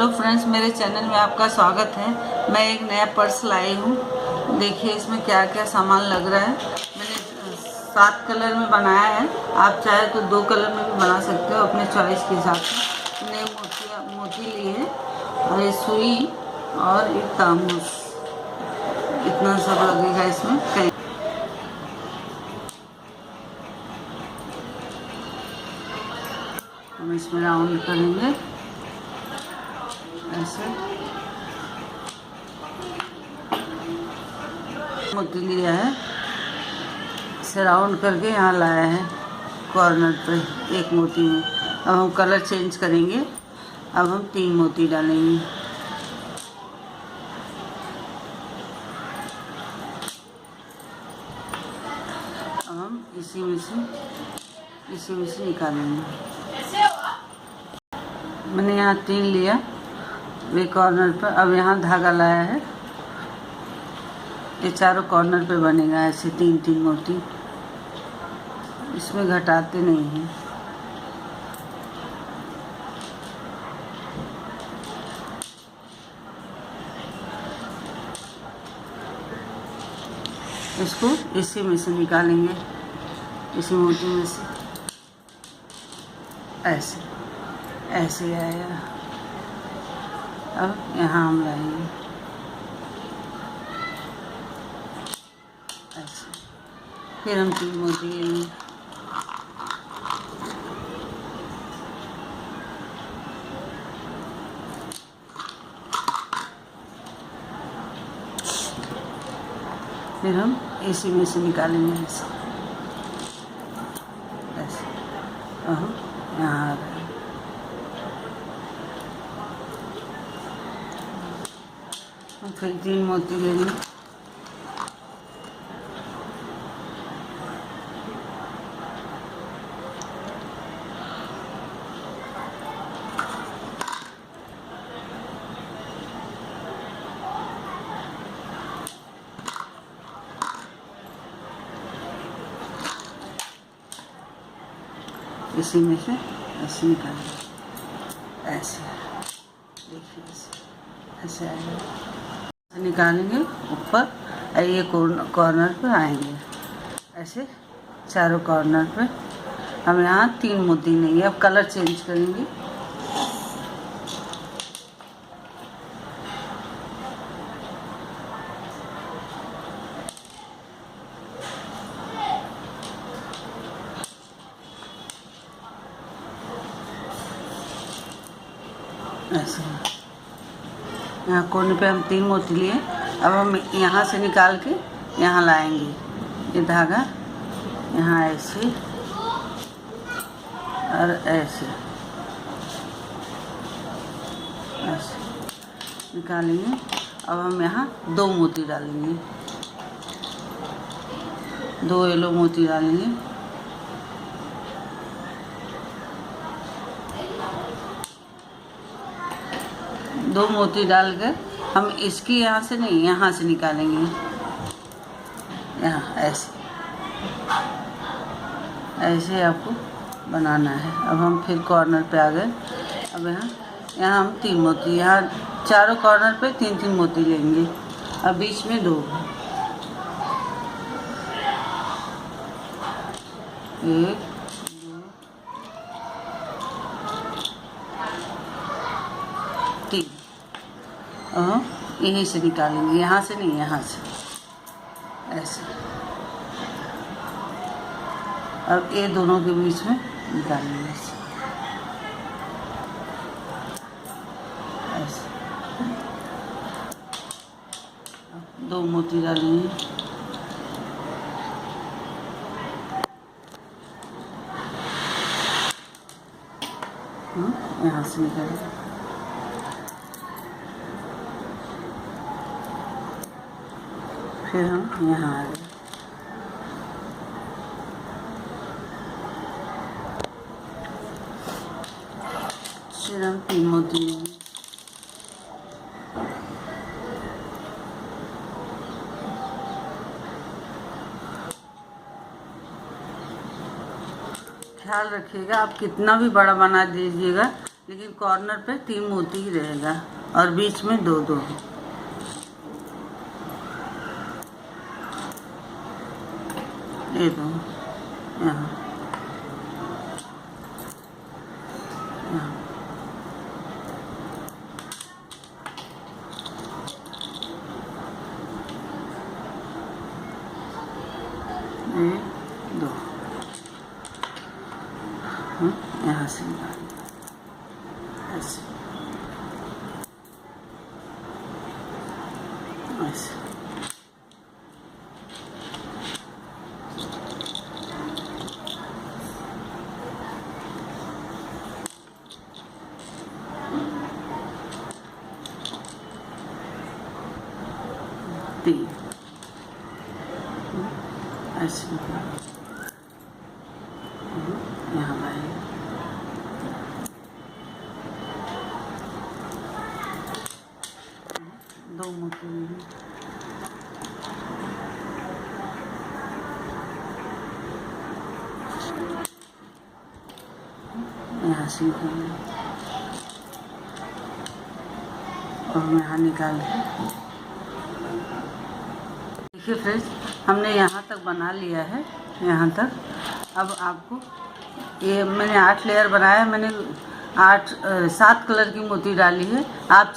Hello friends, मेरे channel में आपका स्वागत है। मैं एक नया पर्स लाई हूँ। देखिए इसमें क्या क्या सामान लग रहा है। मैंने 7 कलर में बनाया है। आप चाहे तो 2 कलर में भी बना सकते हो अपने चॉइस के हिसाब से। मैंने मोती ली है और ये सुई और एक तामूस, इतना सब लगेगा इसमें। हम इसमें राउंड करेंगे ऐसे। मोती लिया है, इसे राउंड करके यहाँ लाया है कॉर्नर पे एक मोती में। अब हम कलर चेंज करेंगे। अब हम 3 मोती डालेंगे। अब हम इसी में से निकालेंगे। मैंने यहाँ 3 लिया वे कॉर्नर पर। अब यहाँ धागा लाया है, ये चारों कॉर्नर पे बनेगा ऐसे 3-3 मोती। इसमें घटाते नहीं हैं। इसको इसी में से निकालेंगे, इसी मोती में से। ऐसे ऐसे आएगा। अब यहाँ हम लाएंगे ऐसे। फिर हम 3 मोती लेंगे। फिर हम इसी में से निकालेंगे ऐसे ऐसे। हम यहाँ आ गए। हम फिर 3 मोती लेंगे। इसी में से ऐसे निकालेंगे ऐसे। देखिए ऐसे आएगा। निकालेंगे ऊपर, ये कॉर्नर पे आएंगे ऐसे चारों कॉर्नर पे। हम यहाँ 3 मोती लेंगे। अब कलर चेंज करेंगे। ऐसे यहाँ कोने पे हम 3 मोती लिए। अब हम यहाँ से निकाल के यहाँ लाएंगे। ये धागा यहाँ ऐसे और ऐसे ऐसे निकालेंगे। अब हम यहाँ 2 मोती डालेंगे, 2 येलो मोती डालेंगे। दो मोती डालकर हम इसकी यहाँ से नहीं, यहाँ से निकालेंगे। यहाँ ऐसे ऐसे आपको बनाना है। अब हम फिर कॉर्नर पे आ गए। अब यहाँ हम 3 मोती, यहाँ चारों कॉर्नर पे 3-3 मोती लेंगे। अब बीच में 2, 1 2 3। यहीं से निकालेंगे, यहाँ से नहीं, यहाँ से ऐसे। अब ये दोनों के बीच में निकालेंगे ऐसे। 2 मोती डालेंगे। यहाँ से निकालेंगे। फिर हम यहाँ आ गए। फिर हम 3 मोती लेंगे। ख्याल रखिएगा, आप कितना भी बड़ा बना दीजिएगा लेकिन कॉर्नर पे 3 मोती ही रहेगा और बीच में 2-2। ये दो यहाँ यहाँ ये 2 यहाँ से ऐसे ऐसे ऐसे यहाँ लाएंगे, 2 मोती यहाँ से और मैं यहाँ निकाल के देखिए फ्रेंड्स, हमने यहाँ तक बना लिया है, यहाँ तक। अब आपको ये मैंने 8 लेयर बनाया है, मैंने 7 कलर की मोती डाली है। आप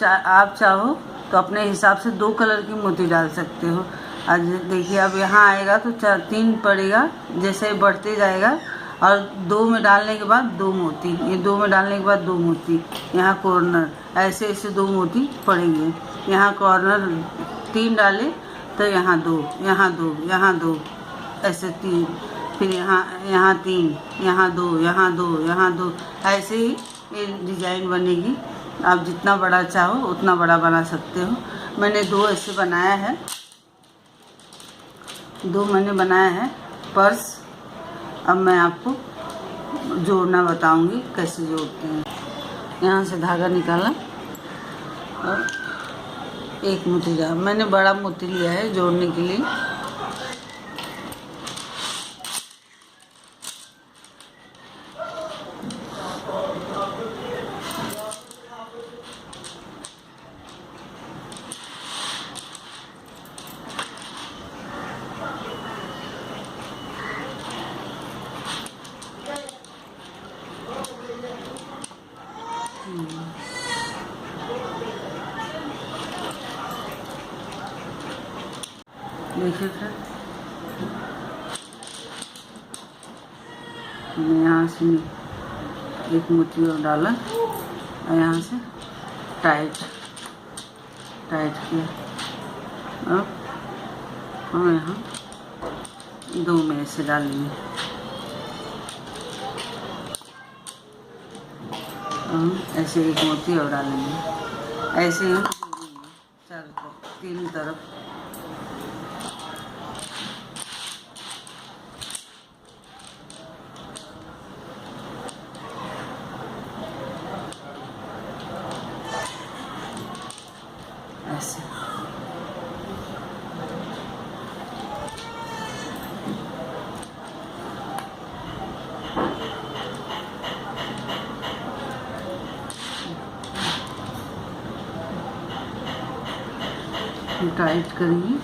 चाहो तो अपने हिसाब से 2 कलर की मोती डाल सकते हो। आज देखिए अब यहाँ आएगा तो 3 पड़ेगा, जैसे बढ़ते जाएगा। और 2 में डालने के बाद 2 मोती, ये 2 में डालने के बाद 2 मोती, यहाँ कॉर्नर ऐसे ऐसे 2 मोती पड़ेंगे। यहाँ कॉर्नर 3 डाले तो यहाँ 2, यहाँ 2, यहाँ 2, ऐसे 3, फिर यहाँ 3, यहाँ 2, यहाँ 2, यहाँ 2, ऐसे ही ये डिज़ाइन बनेगी। आप जितना बड़ा चाहो उतना बड़ा बना सकते हो। मैंने 2 ऐसे बनाया है, 2 मैंने बनाया है पर्स। अब मैं आपको जोड़ना बताऊंगी कैसे जोड़ते हैं। यहाँ से धागा निकाला और 1 मोती डाला। मैंने बड़ा मोती लिया है जोड़ने के लिए। देखिए सर, मैंने यहाँ से 1 मोती और डाला और यहाँ से टाइट किया। अब हम यहाँ 2 में ऐसे डालेंगे। हम ऐसे 1 मोती और डालेंगे। ऐसे हम चारों तरफ, 3 तरफ। ऐसे टाइट करेंगे।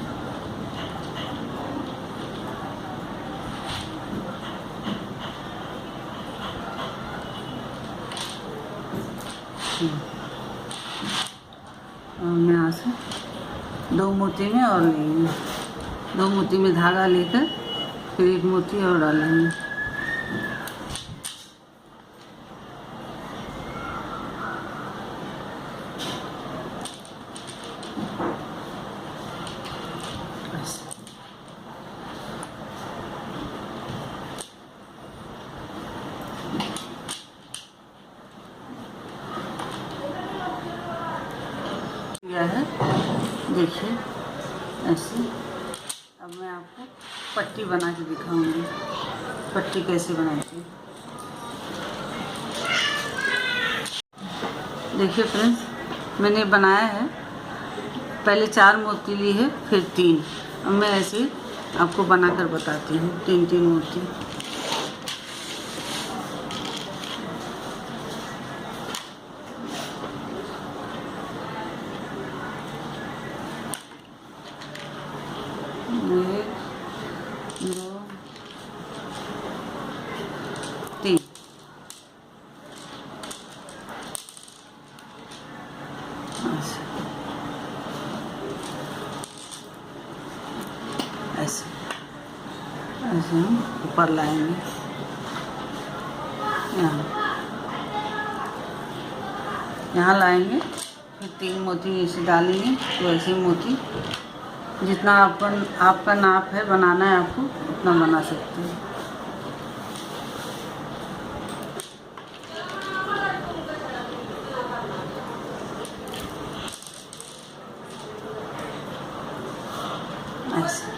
और यहाँ से 2 मोती में और लेंगे, 2 मोती में धागा लेकर फिर 1 मोती और डालेंगे। है देखिए ऐसे। अब मैं आपको पट्टी बना के दिखाऊंगी, पट्टी कैसे बनाती है। देखिए फ्रेंड्स, मैंने बनाया है, पहले 4 मोती ली है, फिर 3। अब मैं ऐसे आपको बनाकर बताती हूँ 3-3 मोती। 1 2 3 ऐसे ऐसे हम ऊपर लाएंगे, यहाँ लाएंगे, फिर 3 मोती ऐसे डालेंगे। तो ऐसे मोती जितना आपका नाप है बनाना है आपको उतना बना सकते हैं। ऐसे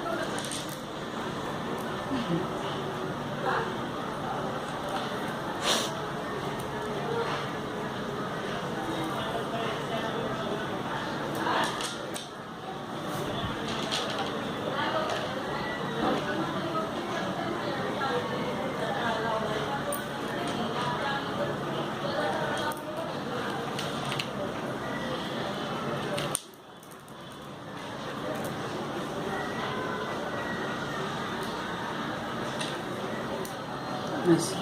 ऐसे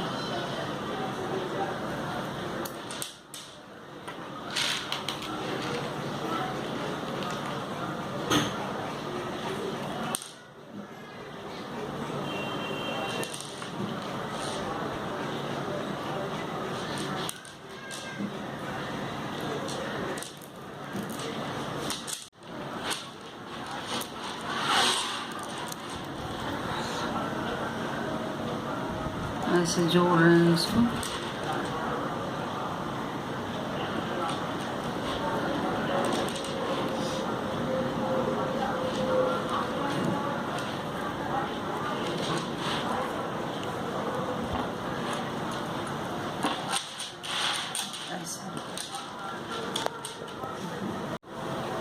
ऐसे जोड़ रहे हैं इसको।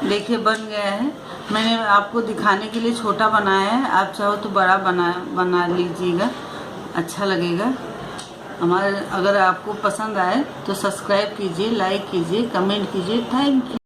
देखिए बन गया है। मैंने आपको दिखाने के लिए छोटा बनाया है, आप चाहो तो बड़ा बना लीजिएगा, अच्छा लगेगा। अगर आपको पसंद आए तो सब्सक्राइब कीजिए, लाइक कीजिए, कमेंट कीजिए। Thank you.